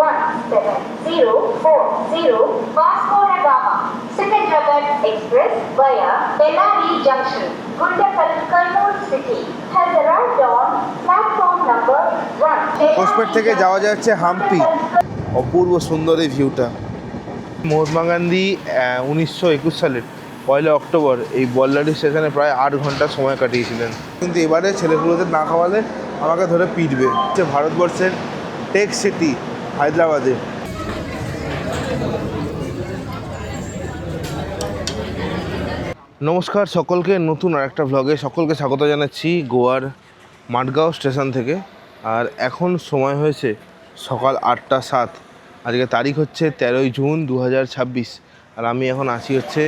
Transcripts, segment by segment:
1740 Vasco da Gama Secunderabad Express via Bellary Junction, Gundakal, Kurnool City has arrived on platform number 1. হোসপেট থেকে যাওয়া যাচ্ছে হাম্পি। অপূর্ব সুন্দর এই ভিউটা। মহাত্মা গান্ধী 1921 সালের 1 অক্টোবর এই বল্লারি স্টেশনে প্রায় 8 ঘন্টা সময় কাটিয়েছিলেন। কিন্তু এবারে ছেলেগুলোদের না খাওয়ালে আমাকে ধরে পিটবে। হচ্ছে ভারতবর্ষের টেক সিটি হায়দ্রাবাদে। নমস্কার সকলকে, নতুন আরেকটা ভ্লগে সকলকে স্বাগত জানাচ্ছি গোয়ার মাডগাঁও স্টেশন থেকে। আর এখন সময় হয়েছে সকাল 8টা 7। আজকে তারিখ হচ্ছে 13ই জুন 2026। আর আমি এখন আছি হচ্ছে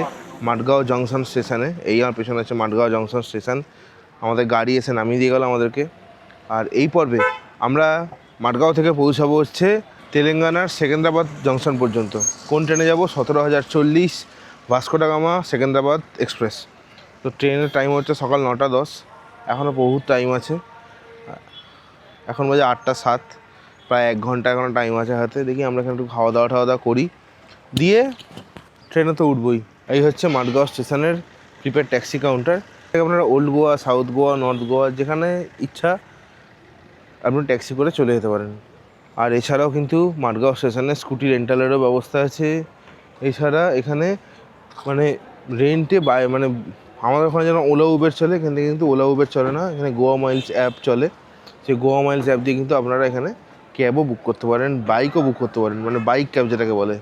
মাডগাঁও জংশন স্টেশনে। এই আমার পেছনে হচ্ছে মাডগাঁও জংশন স্টেশন। আমাদের গাড়ি এসে নামিয়ে দিয়ে গেল আমাদেরকে। আর এই পর্বে আমরা মাডগাঁও থেকে পৌঁছাবো হচ্ছে তেলেঙ্গানার সেকেন্দ্রাবাদ জংশন পর্যন্ত। কোন ট্রেনে যাব? 17,040 Vasco da Gama Secunderabad express. তো ট্রেনের টাইম হচ্ছে সকাল 9টা 10। এখনও বহুত টাইম আছে। এখন বাজে 8টা 7, প্রায় 1 ঘন্টা এখনও টাইম আছে হাতে। দেখি আমরা এখানে একটু খাওয়া দাওয়া করি, দিয়ে ট্রেনে তো উঠবই। এই হচ্ছে মাডগাঁও স্টেশনের প্রিপেড ট্যাক্সি কাউন্টার। আপনারা old Goa, south Goa, north Goa যেখানে ইচ্ছা আপনি ট্যাক্সি করে চলে যেতে পারেন। আর এছাড়াও কিন্তু মাডগাঁও স্টেশনে স্কুটি রেন্টালেরও ব্যবস্থা আছে। এছাড়া এখানে মানে রেন্টে মানে আমাদের ওখানে যেন ওলা উবের চলে, এখানে কিন্তু ওলা উবের চলে না। এখানে গোয়া মাইলস অ্যাপ চলে। সেই গোয়া মাইলস অ্যাপ দিয়ে কিন্তু আপনারা এখানে ক্যাবও বুক করতে পারেন, বাইকও বুক করতে পারেন, মানে বাইক ক্যাব যেটাকে বলে।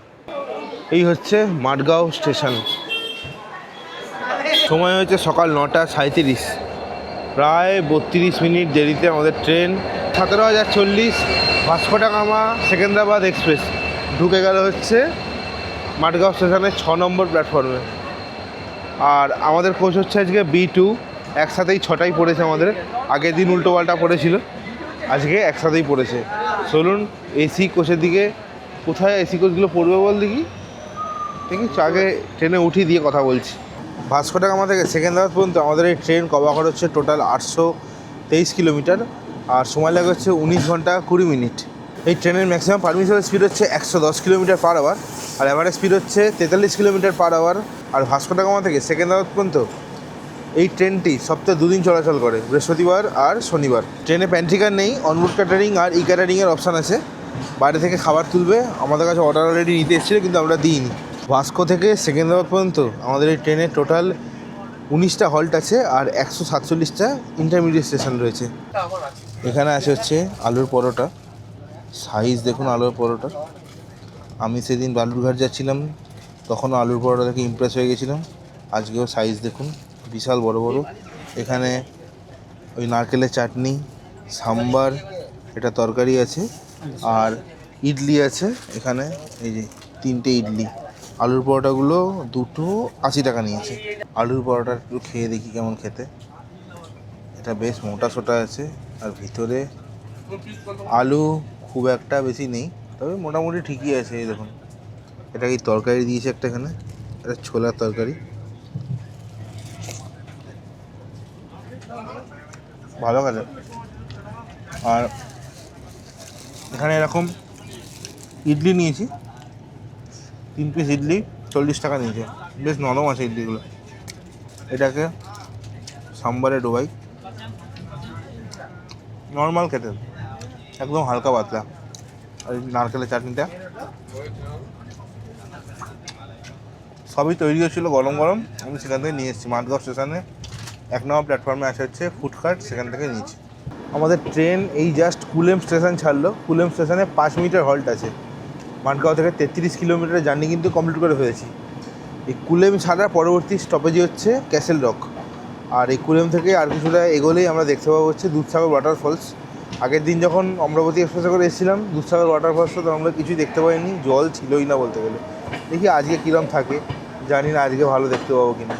এই হচ্ছে মাডগাঁও স্টেশন। সময় হচ্ছে সকাল 9টা 37। প্রায় 32 মিনিট দেরিতে আমাদের train 17,040 Vasco da Gama Secunderabad express ঢুকে গেল হচ্ছে মাডগাঁও স্টেশনের 6 নম্বর প্ল্যাটফর্মে। আর আমাদের কোচ হচ্ছে আজকে B2। একসাথেই 6টাই পড়েছে আমাদের। আগের দিন উল্টো পাল্টা পড়েছিল, আজকে একসাথেই পড়েছে। চলুন এসি কোচের দিকে। কোথায় এসি কোচগুলো পড়বে বল দেখি। আগে ট্রেনে উঠি দিয়ে কথা বলছি। ভাস্কো ডা গামা থেকে সেকেন্দ্রাবাদ পর্যন্ত আমাদের এই ট্রেন কভার হচ্ছে টোটাল 823 কিলোমিটার। আর সময় লাগে হচ্ছে 19 ঘন্টা 20 মিনিট। এই ট্রেনের ম্যাক্সিমাম পারমিশন স্পিড হচ্ছে 110 কিলোমিটার পার আওয়ার। আর অ্যাভারেজ স্পিড হচ্ছে 43 কিলোমিটার পার আওয়ার। আর ভাস্কো ডা গামা থেকে সেকেন্দ্রাবাদ পর্যন্ত এই ট্রেনটি সপ্তাহে 2 দিন চলাচল করে, বৃহস্পতিবার আর শনিবার। ট্রেনে প্যান্ট্রিকার নেই, অনবোর্ড ক্যাটারিং আর ই ক্যাটারিংয়ের অপশান আছে। বাইরে থেকে খাবার তুলবে, আমাদের কাছে অর্ডার অলরেডি নিতে এসেছিলো কিন্তু আমরা দিইনি। ভাস্কো থেকে সেকেন্দ্রাবাদ পর্যন্ত আমাদের এই ট্রেনে টোটাল 19টা হল্ট আছে আর 147টা ইন্টারমিডিয়েট স্টেশন রয়েছে। এখানে আছে হচ্ছে আলুর পরোটা। সাইজ দেখুন আলুর পরোটা। আমি সেদিন বালুরঘাট যাচ্ছিলাম, তখনও আলুর পরোটা দেখে ইমপ্রেস হয়ে গেছিলাম। আজকেও সাইজ দেখুন, বিশাল বড় বড়। এখানে ওই নারকেলের চাটনি, সাম্বার, এটা তরকারি আছে, আর ইডলি আছে এখানে। এই যে 3টে ইডলি। আলুর পরোটাগুলো দুটো 80 টাকা নিয়েছে। আলুর পরোটা একটু খেয়ে দেখি কেমন খেতে। এটা বেশ মোটা সোটা আছে, আর ভিতরে আলু খুব একটা বেশি নেই, তবে মোটামুটি ঠিকই আছে। এই দেখুন, এটা কি তরকারি দিয়েছে একটা, এখানে এটা ছোলার তরকারি, ভালো কাজে। আর এখানে এরকম ইডলি নিয়েছি, 3 পিস ইডলি 40 টাকা নিয়েছে। বেশ নরম আছে ইডলিগুলো। এটাকে সাম্বারে ডোবাই, নর্মাল খেতে, একদম হালকা পাতলা। আর নারকেলের চাটনিটা সবই তৈরি হচ্ছিলো গরম গরম। আমি সেখান থেকে নিয়ে এসেছি। মাডগাঁও স্টেশনে 1 নম্বর প্ল্যাটফর্মে আসা হচ্ছে ফুডকার্ট, সেখান থেকে নিয়েছি। আমাদের ট্রেন এই জাস্ট কুলেম স্টেশন ছাড়লো। কুলেম স্টেশনে 5 মিনিটের হল্ট আছে। মাডগাঁও থেকে 33 কিলোমিটারের জার্নি কিন্তু কমপ্লিট করে ফেলেছি। এই কুলেম ছাড়ার পরবর্তী স্টপেজই হচ্ছে ক্যাসেল রক। আর এই কুলেম থেকে আর কিছুটা এগোলেই আমরা দেখতে পাবো হচ্ছে দুধসাগর ওয়াটারফলস। আগের দিন যখন অমরাবতী এক্সপ্রেসে করে এসেছিলাম দুধসাগর ওয়াটারফলসটা, তো আমরা কিছুই দেখতে পাইনি, জল ছিলই না বলতে গেলে। দেখি আজকে কীরকম থাকে, জানি না আজকে ভালো দেখতে পাবো কিনা।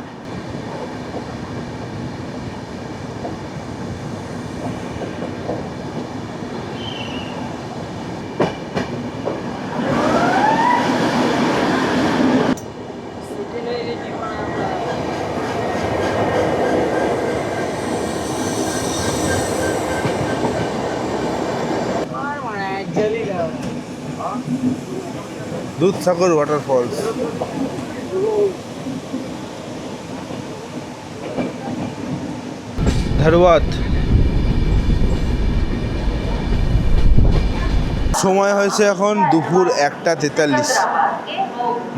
দুধসাগর ওয়াটারফলস। ধারওয়াত। সময় হয়েছে এখন দুপুর 1:43।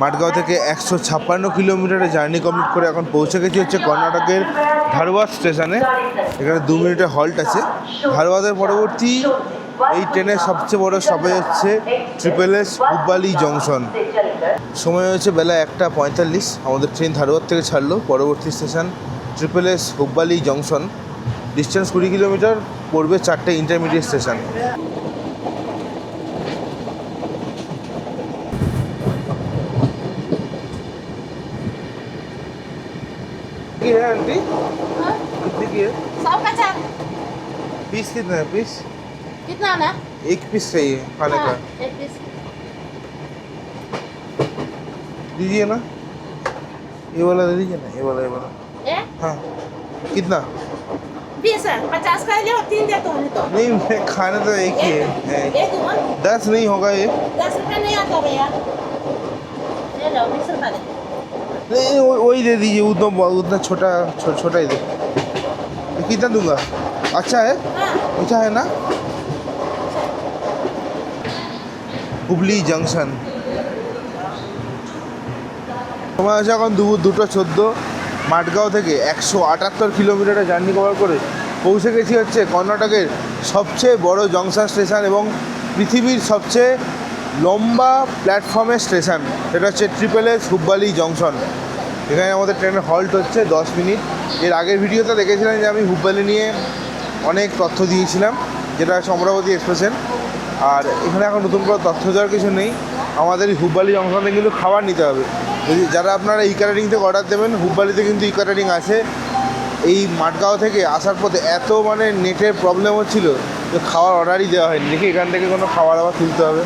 মাঠগাঁও থেকে 156 কিলোমিটারের জার্নি কমপ্লিট করে এখন পৌঁছে গেছি হচ্ছে কর্ণাটকের ধারওয়াদ স্টেশনে। এখানে 2 মিনিটের হল্ট আছে। ধারওয়াদের পরবর্তী এই ট্রেনের সবচেয়ে বড় স্টপেজ হচ্ছে SSS হুব্বালি জংশন। সময় হয়েছে বেলা 1:45। আমাদের ট্রেন ধারওয়াদ থেকে ছাড়লো। পরবর্তী station SSS Hubballi junction. Distance 20 kilometre, পড়বে 4টে ইন্টারমিডিয়েট স্টেশন। की है आंटी? कितने की है? 100 का चार। पीस कितना है पीस? कितना ना? एक पीस चाहिए खाने का। एक पीस। दीजिए ना, ये वाला दे दीजिए ना, ये वाला ए? हाँ। कितना? 20 है, 50 का ले और 3 दे तो नहीं तो। नहीं मैं खाने तो एक ही है। एक दूँ? 10 नहीं होगा ये। 10 रुपये नहीं आता भैया। ले लो 20 रुपये दे। नहीं वही दे दीजिए, उतना छोटा छोटा ही दे। ये कितना दूंगा? अच्छा है, हाँ। मीठा है ना? হুবলি জংশন। সময় আছে এখন দুপুর 2:14। মাঠগাঁও থেকে 178 কিলোমিটারের জার্নি কভার করে পৌঁছে গেছি হচ্ছে কর্ণাটকের সবচেয়ে বড় জংশন স্টেশন এবং পৃথিবীর সবচেয়ে লম্বা প্ল্যাটফর্মের স্টেশন। সেটা হচ্ছে SSS হুব্বালি জংশন। এখানে আমাদের ট্রেনের হল্ট হচ্ছে 10 মিনিট। এর আগের ভিডিওতে দেখেছিলাম যে আমি হুব্বালি নিয়ে অনেক তথ্য দিয়েছিলাম, যেটা হচ্ছে অমরাবতী এক্সপ্রেসের। আর এখানে এখন নতুন করে তথ্য দেওয়ার কিছু নেই। আমাদের এই হুব্বালি জংশনে কিন্তু খাবার নিতে হবে। যদি যারা আপনারা ইকারেটিং থেকে অর্ডার দেবেন, হুব্বালিতে কিন্তু ইকারেটিং আছে। এই মাঠগাঁও থেকে আসার পথে এত নেটের প্রবলেম হচ্ছিল যে খাওয়ার অর্ডারই দেওয়া হয়নি। দেখি এখান থেকে কোনো খাবার আবার তুলতে হবে।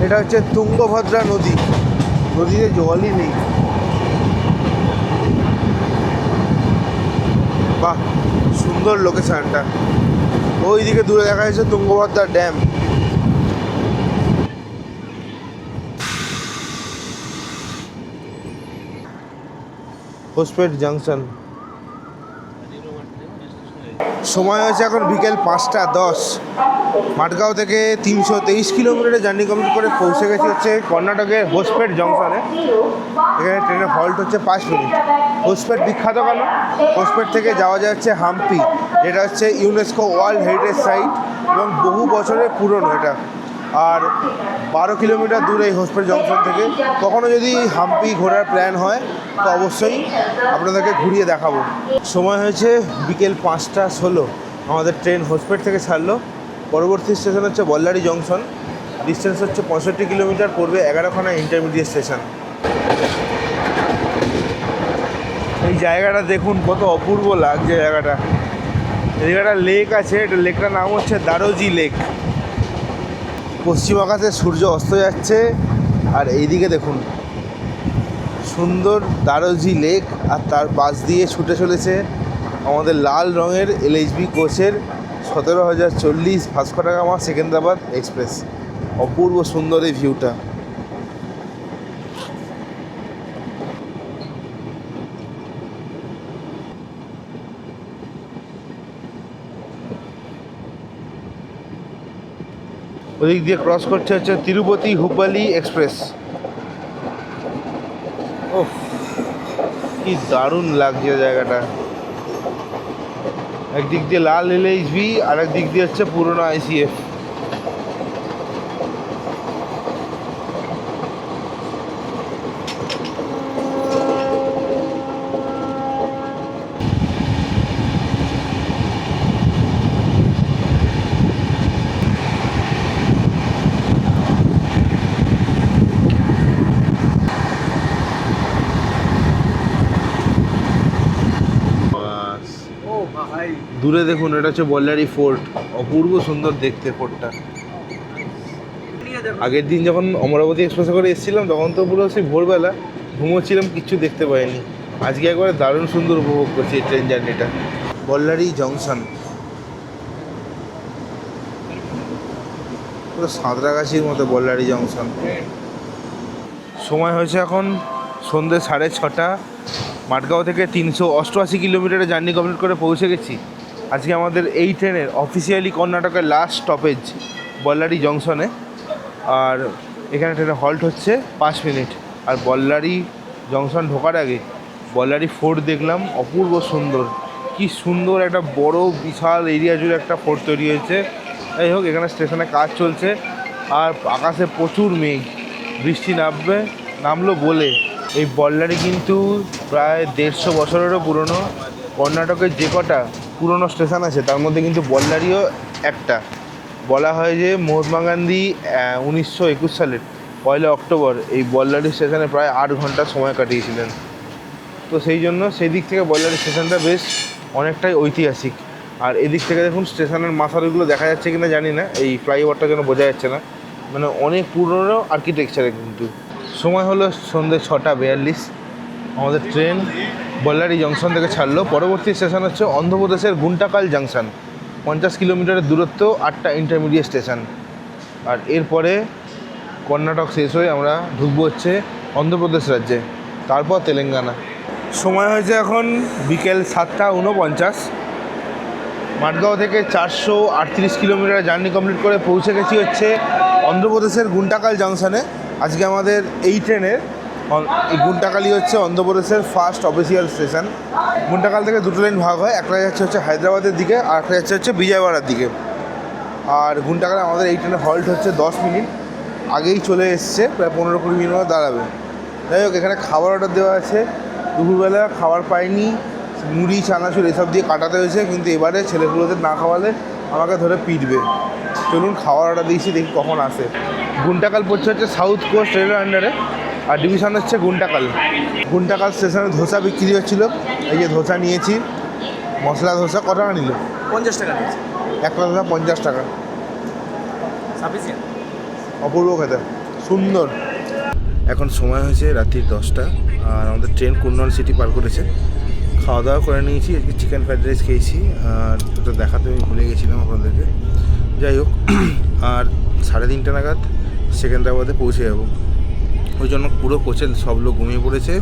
এটা হচ্ছে তুঙ্গভদ্রা নদী, নদীতে জলই নেই। বাহ, সুন্দর লোকেশনটা। ওইদিকে দূরে দেখা যাচ্ছে তুঙ্গভদ্রা ড্যাম। হোসপেট জংশন। সময় হয়েছে এখন বিকেল 5:10। মাঠগাঁও থেকে 323 কিলোমিটারের জার্নি কমপ্লিট করে পৌঁছে গেছি হচ্ছে কর্ণাটকের হোসপেট জংশনে। এখানে ট্রেনের হল্ট হচ্ছে 5 মিনিট। হোসপেট বিখ্যাত কেন? হোসপেট থেকে যাওয়া যাচ্ছে হাম্পি, যেটা হচ্ছে ইউনেস্কো ওয়ার্ল্ড হেরিটেজ সাইট এবং বহু বছরের পুরনো এটা। আর 12 কিলোমিটার দূরে এই হোসপেট জংশন থেকে। কখনো যদি হাম্পি ঘোরার প্ল্যান হয় তো অবশ্যই আপনাদেরকে ঘুরিয়ে দেখাবো। সময় হয়েছে বিকেল 5:16। আমাদের ট্রেন হোসপেট থেকে ছাড়লো। পরবর্তী স্টেশন হচ্ছে বল্লারি জংশন। ডিস্টেন্স হচ্ছে 65 কিলোমিটার, পড়বে 11খানা ইন্টারমিডিয়েট স্টেশন। এই জায়গাটা দেখুন কত অপূর্ব লাগছে জায়গাটা। এই জায়গাটা লেক আছে, এটা লেকটার নাম হচ্ছে দারোজি লেক। পশ্চিম আকাশে সূর্য অস্ত যাচ্ছে আর এইদিকে দেখুন সুন্দর দারোজি লেক, আর তার পাশ দিয়ে ছুটে চলেছে আমাদের লাল রঙের LHB কোচের 17,040 ভাস্কো দা গামা সেকেন্দ্রাবাদ এক্সপ্রেস। অপূর্ব সুন্দর এই ভিউটা। ওদিক দিয়ে ক্রস করছে হচ্ছে তিরুপতি হুব্বালি এক্সপ্রেস। ওহ, কি দারুণ লাগছে জায়গাটা। একদিক দিয়ে লাল LHB আর একদিক দিয়ে হচ্ছে পুরনো ICF। দূরে দেখুন, এটা হচ্ছে বল্লারি ফোর্ট। অপূর্ব সুন্দর দেখতে ফোর্টটা। আগের দিন যখন অমরাবতী এক্সপ্রেসে করে এসেছিলাম তখন তো পুরো সেই ভোরবেলা ঘুমোচ্ছিলাম, কিচ্ছু দেখতে পাইনি। আজকে একবারে দারুণ সুন্দর উপভোগ করছি এই ট্রেন জার্নিটা। বল্লারি জংশন। পুরো সাঁতরাগাছির মতো বল্লারি জংশন। সময় হয়েছে এখন সন্ধ্যে 6:30। মাঠগাঁও থেকে 388 কিলোমিটারের জার্নি কমপ্লিট করে পৌঁছে গেছি। আজকে আমাদের এই ট্রেনের অফিসিয়ালি কর্ণাটকের লাস্ট স্টপেজ বল্লারি জংশনে। আর এখানে ট্রেনে হল্ট হচ্ছে 5 মিনিট। আর বল্লারি জংশন ঢোকার আগে বল্লারি ফোর্ট দেখলাম, অপূর্ব সুন্দর। কি সুন্দর একটা বড় বিশাল এরিয়া জুড়ে একটা ফোর্ট তৈরি হয়েছে। যাই হোক, এখানে স্টেশনে কাজ চলছে আর আকাশে প্রচুর মেঘ, বৃষ্টি নামলো বলে। এই বল্লারি কিন্তু প্রায় 150 বছরেরও পুরনো। কর্ণাটকের যে কটা পুরনো স্টেশন আছে তার মধ্যে কিন্তু বল্লারিও একটা। বলা হয় যে মহাত্মা গান্ধী 1921 সালের 1 অক্টোবর এই বল্লারি স্টেশনে প্রায় 8 ঘন্টা সময় কাটিয়েছিলেন। তো সেই জন্য সেই দিক থেকে বল্লারি স্টেশনটা বেশ অনেকটাই ঐতিহাসিক। আর এদিক থেকে দেখুন স্টেশনের মাথাগুলো দেখা যাচ্ছে কিনা জানি না, এই ফ্লাইওভারটা যেন বোঝা যাচ্ছে না, মানে অনেক পুরনো আর্কিটেকচারে। কিন্তু সময় হলো সন্ধ্যে 6:42। আমাদের ট্রেন বল্লারি জংশন থেকে ছাড়লো। পরবর্তী স্টেশন হচ্ছে অন্ধ্রপ্রদেশের গুন্টাকাল জংশন, 50 কিলোমিটারের দূরত্ব, 8টা ইন্টারমিডিয়েট স্টেশন। আর এরপরে কর্ণাটক শেষ হয়ে আমরা ঢুকবো হচ্ছে অন্ধ্রপ্রদেশ রাজ্যে, তারপর তেলেঙ্গানা। সময় হয়েছে এখন বিকেল 7:49। মাঠগাঁও থেকে 438 কিলোমিটার জার্নি কমপ্লিট করে পৌঁছে গেছি হচ্ছে অন্ধ্রপ্রদেশের গুন্টাকাল জংশনে। আজকে আমাদের এই ট্রেনের এই গুন্টাকালই হচ্ছে অন্ধ্রপ্রদেশের ফার্স্ট অফিসিয়াল স্টেশন। গুন্টাকাল থেকে দুটো লাইন ভাগ হয়, একটা যাচ্ছে হচ্ছে হায়দ্রাবাদের দিকে আর একটা যাচ্ছে হচ্ছে বিজয়ওয়াড়ার দিকে। আর গুন্টাকালে আমাদের এই ট্রেনে হল্ট হচ্ছে 10 মিনিট আগেই চলে এসছে, প্রায় 15-20 মিনিট মতো দাঁড়াবে। যাই হোক, এখানে খাবার অর্ডার দেওয়া আছে। দুপুরবেলা খাবার পাইনি, মুড়ি চানাচুর এসব দিয়ে কাটাতে হয়েছে, কিন্তু এবারে ছেলেগুলোদের না খাওয়ালে আমাকে ধরে পিটবে। চলুন খাবার অর্ডার দিয়েছি, দেখি কখন আসে। গুন্টাকাল পড়ছে হচ্ছে সাউথ কোস্ট রেলের আন্ডারে, আর ডিভিশন হচ্ছে গুন্টাকাল। গুন্টাকাল স্টেশনে ধোসা বিক্রি হচ্ছিলো, এই যে ধোসা নিয়েছি, মশলা ধোসা। কত টাকা নিল? 50 টাকা নিয়েছে। একটা ধোসা 50 টাকা। সাফিসিয়েন্ট। অপূর্ব খেতে, সুন্দর। এখন সময় হয়েছে রাত্রি 10টা আর আমাদের ট্রেন কুর্নল সিটি পার করেছে। খাওয়া দাওয়া করে নিয়েছি, আজকে চিকেন ফ্রাইড রাইস খেয়েছি। আর ওটা দেখাতে আমি ভুলে গেছিলাম আপনাদেরকে। যাই হোক, আর 3:30 নাগাদ সেকেন্দ্রাবাদে পৌঁছে যাব। ওই জন্য পুরো কোচের সব লোক ঘুমিয়ে পড়েছে,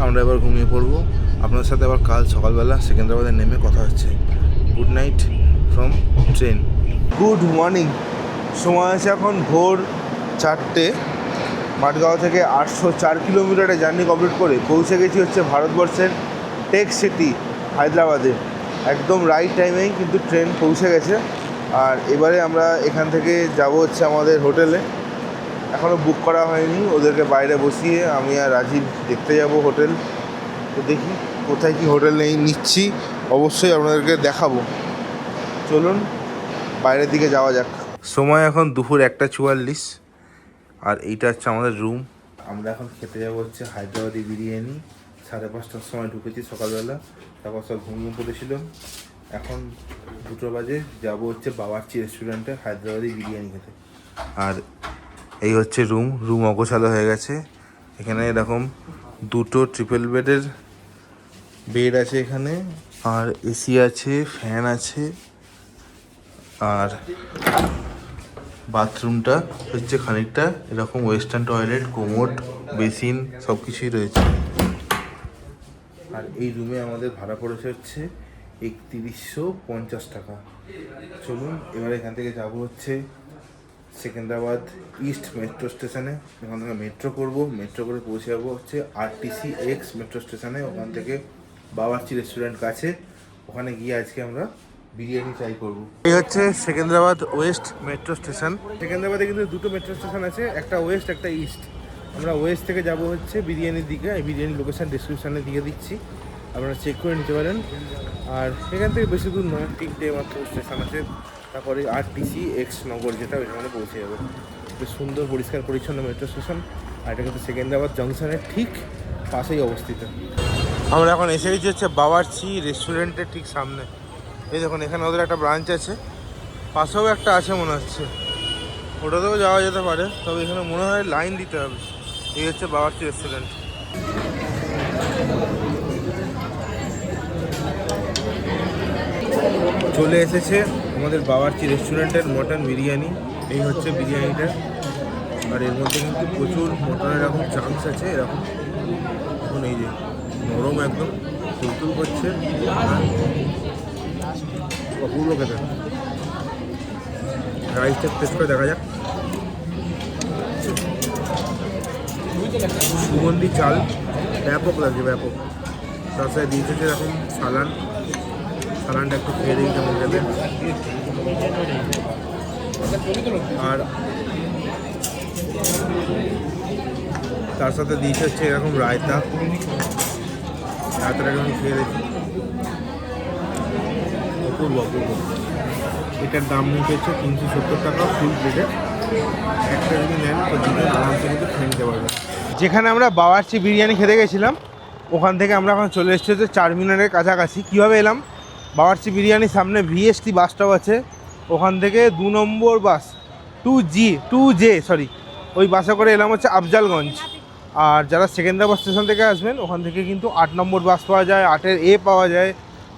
আমরা এবার ঘুমিয়ে পড়বো। আপনার সাথে আবার কাল সকালবেলা সেকেন্দ্রাবাদে নেমে কথা হচ্ছে। Good night from train. Good morning. সময় আছে এখন ভোর 4টে। মাঠগাঁও থেকে 804 কিলোমিটারে জার্নি কমপ্লিট করে পৌঁছে গেছি হচ্ছে ভারতবর্ষের টেক সিটি হায়দ্রাবাদে। একদম রাইট টাইমেই কিন্তু ট্রেন পৌঁছে গেছে। আর এবারে আমরা এখান থেকে যাব হচ্ছে আমাদের হোটেলে। এখনও বুক করা হয়নি, ওদেরকে বাইরে বসিয়ে আমি আর রাজীব দেখতে যাব হোটেল। তো দেখি কোথায় কি হোটেল নিচ্ছি, অবশ্যই আপনাদেরকে দেখাবো। চলুন বাইরের দিকে যাওয়া যাক। সময় এখন দুপুর 1:44 আর এইটা হচ্ছে আমাদের রুম। আমরা এখন খেতে যাবো হচ্ছে হায়দ্রাবাদি বিরিয়ানি। 5:30টার সময় ঢুকেছি সকালবেলা, তারপর সব ঘুমিয়ে পড়েছিলাম। এখন 2টো বাজে, যাবো হচ্ছে বাওয়ার্চি রেস্টুরেন্টে হায়দ্রাবাদি বিরিয়ানি খেতে। আর এই হচ্ছে রুম অগোছালো হয়ে গেছে। এখানে এরকম 2টো ট্রিপল বেডের বেড আছে এখানে, আর এসি আছে, ফ্যান আছে। আর বাথরুমটা হচ্ছে খানিকটা এরকম ওয়েস্টার্ন টয়লেট, কোমোড, বেসিন সব কিছুই রয়েছে। আর এই রুমে আমাদের ভাড়া পড়েছে হচ্ছে 3150 টাকা। চলুন এবার এখান থেকে যাব হচ্ছে সেকেন্দ্রাবাদ ইস্ট মেট্রো স্টেশনে। ওখান থেকে মেট্রো করব, মেট্রো করে পৌঁছে যাবো হচ্ছে RTC X মেট্রো স্টেশনে। ওখান থেকে বাওয়ার্চি রেস্টুরেন্ট কাছে, ওখানে গিয়ে আজকে আমরা বিরিয়ানি ট্রাই করবো। এই হচ্ছে সেকেন্দ্রাবাদ ওয়েস্ট মেট্রো স্টেশন। সেকেন্দ্রাবাদে কিন্তু 2টো মেট্রো স্টেশন আছে, একটা ওয়েস্ট একটা ইস্ট। আমরা ওয়েস্ট থেকে যাব হচ্ছে বিরিয়ানির দিকে। এই বিরিয়ানির লোকেশান ডিসক্রিপশানে দিয়ে দিচ্ছি, আপনারা চেক করে নিতে পারেন। আর এখান থেকে বেশি দূর নয়, 3টে মাত্র স্টেশন আছে। তারপরে RTC X নগর, যেটা ওইখানে পৌঁছে যাবে। বেশ সুন্দর পরিষ্কার পরিচ্ছন্ন মেট্রো স্টেশন। আর এটা কিন্তু সেকেন্দ্রাবাদ জংশনের ঠিক পাশেই অবস্থিত। আমরা এখন এসে গেছি হচ্ছে বাওয়ার্চি রেস্টুরেন্টের ঠিক সামনে। এই দেখুন, এখানে ওদের একটা ব্রাঞ্চ আছে, পাশেও একটা আছে মনে হচ্ছে, ওটাতেও যাওয়া যেতে পারে। তবে এখানে মনে হয় লাইন দিতে হবে। এই হচ্ছে বাওয়ার্চি রেস্টুরেন্ট। চলে এসেছে আমাদের বাওয়ার্চি রেস্টুরেন্টের মটন বিরিয়ানি। এই হচ্ছে বিরিয়ানিটা, আর এর মধ্যে কিন্তু প্রচুর মটনের এরকম চান্স আছে, এরকম এখন এই যে নরম একদম তুলতুল করছে, আর অপূর্ব খেতে। রাইসটা টেস্ট করে দেখা যাক। সুগন্ধি চাল, ব্যাপক লাগছে, ব্যাপক। তার সাথে দিয়েছে এরকম সালানটা একটু খেয়ে দিই কেমন খেতে। আর তার সাথে দিয়েছে হচ্ছে এরকম রায়তাটাকে আমি খেয়ে দেখি, অপূর্ব অপূর্ব। এটার দাম নিতে হচ্ছে 370 টাকা ফুল প্লেটে। একটা যদি নেন তো দুজন আরামসে কিন্তু খেয়ে নিতে পারবেন। যেখানে আমরা বাওয়ার্চি বিরিয়ানি খেতে গেছিলাম ওখান থেকে আমরা এখন চলে এসেছি হচ্ছে চারমিনারের কাছাকাছি। কীভাবে এলাম? বাওয়ার্চি বিরিয়ানির সামনে ভিএসটি বাস স্টপ আছে, ওখান থেকে 2 নম্বর বাস 2J ওই বাসে করে এলাম হচ্ছে আফজালগঞ্জ। আর যারা সেকেন্দ্রাবাদ স্টেশন থেকে আসবেন ওখান থেকে কিন্তু 8 নম্বর বাস পাওয়া যায়, 8-এর A পাওয়া যায়,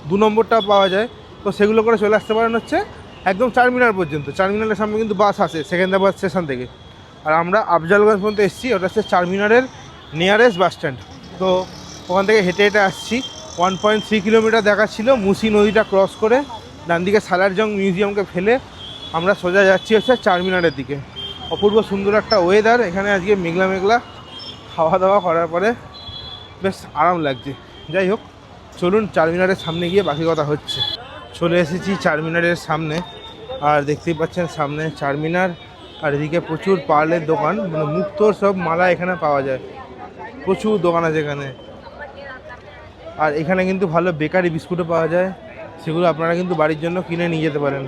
2 নম্বরটা পাওয়া যায়। তো সেগুলো করে চলে আসতে পারেন হচ্ছে একদম চারমিনার পর্যন্ত। চারমিনারের সামনে কিন্তু বাস আসে সেকেন্দ্রাবাদ স্টেশন থেকে। আর আমরা আফজালগঞ্জ পর্যন্ত এসেছি, ওটা হচ্ছে চারমিনারের নিয়ারেস্ট বাস স্ট্যান্ড। তো ওখান থেকে হেঁটে হেঁটে আসছি। 1.3 কিলোমিটার দেখাচ্ছিল। মুসি নদীটা ক্রস করে ডান দিকে সালারজং মিউজিয়ামকে ফেলে আমরা সোজা যাচ্ছি হচ্ছে চারমিনারের দিকে। অপূর্ব সুন্দর একটা ওয়েদার এখানে আজকে, মেঘলা মেঘলা। খাওয়া দাওয়া করার পরে বেশ আরাম লাগছে। যাই হোক, চলুন চারমিনারের সামনে গিয়ে বাকি কথা হচ্ছে। চলে এসেছি চারমিনারের সামনে, আর দেখতেই পাচ্ছেন সামনে চারমিনার, আর এদিকে প্রচুর পার্লের দোকান, মানে মুক্তোর সব মালা এখানে পাওয়া যায়। প্রচুর দোকান আছে এখানে। আর এখানে কিন্তু ভালো বেকারি বিস্কুটও পাওয়া যায়, সেগুলো আপনারা কিন্তু বাড়ির জন্য কিনে নিয়ে যেতে পারেন।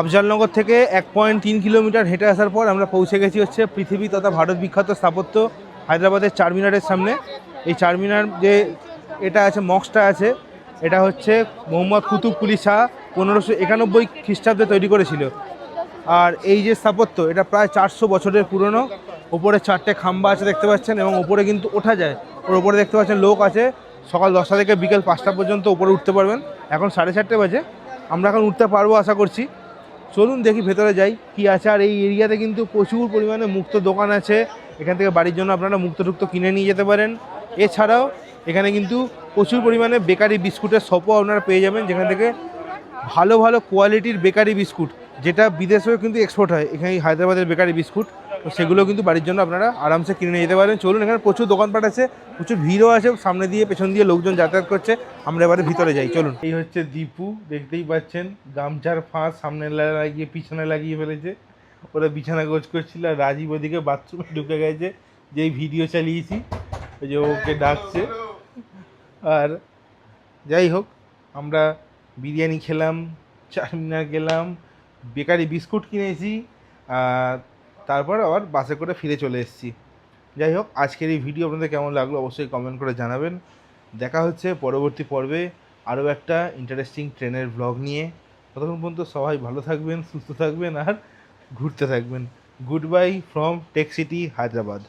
আফজালনগর থেকে 1.3 কিলোমিটার হেঁটে আসার পর আমরা পৌঁছে গেছি হচ্ছে পৃথিবী তথা ভারত বিখ্যাত স্থাপত্য হায়দ্রাবাদের চারমিনারের সামনে। এই চারমিনার যে এটা আছে, মক্সটা আছে, এটা হচ্ছে মোহাম্মদ কুতুব কুলি শাহ 1591 খ্রিস্টাব্দে তৈরি করেছিল। আর এই যে স্থাপত্য, এটা প্রায় 400 বছরের পুরনো। ওপরে 4টে খাম্বা আছে দেখতে পাচ্ছেন, এবং ওপরে কিন্তু ওঠা যায়। ওর ওপরে দেখতে পাচ্ছেন লোক আছে, সকাল 10টা থেকে বিকেল 5টা পর্যন্ত উপরে উঠতে পারবেন। এখন 4:30 বাজে, আমরা এখন উঠতে পারবো আশা করছি। চলুন দেখি ভেতরে যাই কি আছে। আর এই এরিয়াতে কিন্তু প্রচুর পরিমাণে মুক্ত দোকান আছে, এখান থেকে বাড়ির জন্য আপনারা মুক্ত কিনে নিয়ে যেতে পারেন। এছাড়াও এখানে কিন্তু প্রচুর পরিমাণে বেকারি বিস্কুটের শপও আপনারা পেয়ে যাবেন, যেখান থেকে ভালো ভালো কোয়ালিটির বেকারি বিস্কুট, যেটা বিদেশেও কিন্তু এক্সপোর্ট হয় এখানে হায়দ্রাবাদের বেকারি বিস্কুট। তো সেগুলো কিন্তু বাড়ির জন্য আপনারা আরামসে কিনে নিয়ে যেতে পারেন। চলুন, এখানে প্রচুর দোকানপাট আছে, প্রচুর ভিড়ও আছে, সামনে দিয়ে পেছন দিয়ে লোকজন যাতায়াত করছে। আমরা এবারে ভিতরে যাই, চলুন। এই হচ্ছে দীপু, দেখতেই পাচ্ছেন গামছার ফাঁস সামনে লাগিয়ে পিছনে লাগিয়ে ফেলেছে। ওরা বিছানা গোছ করছিল, আর রাজীব ওদিকে বাথরুমে ঢুকে গেছে, যেই ভিডিও চালিয়েছি ওই যে ওকে ডাকছে। আর যাই হোক, আমরা বিরিয়ানি খেলাম, চারমিনার গেলাম, বেকারি বিস্কুট কিনেছি, তারপর আবার বাসে করে ফিরে চলে এসেছি। যাই হোক, আজকের এই ভিডিও আপনাদের কেমন লাগলো অবশ্যই কমেন্ট করে জানাবেন। দেখা হচ্ছে পরবর্তী পর্বে আরও একটা ইন্টারেস্টিং ট্রেনের ব্লগ নিয়ে। ততক্ষণ পর্যন্ত সবাই ভালো থাকবেন, সুস্থ থাকবেন, আর ঘুরতে থাকবেন। Good buy from take city Hyderabad.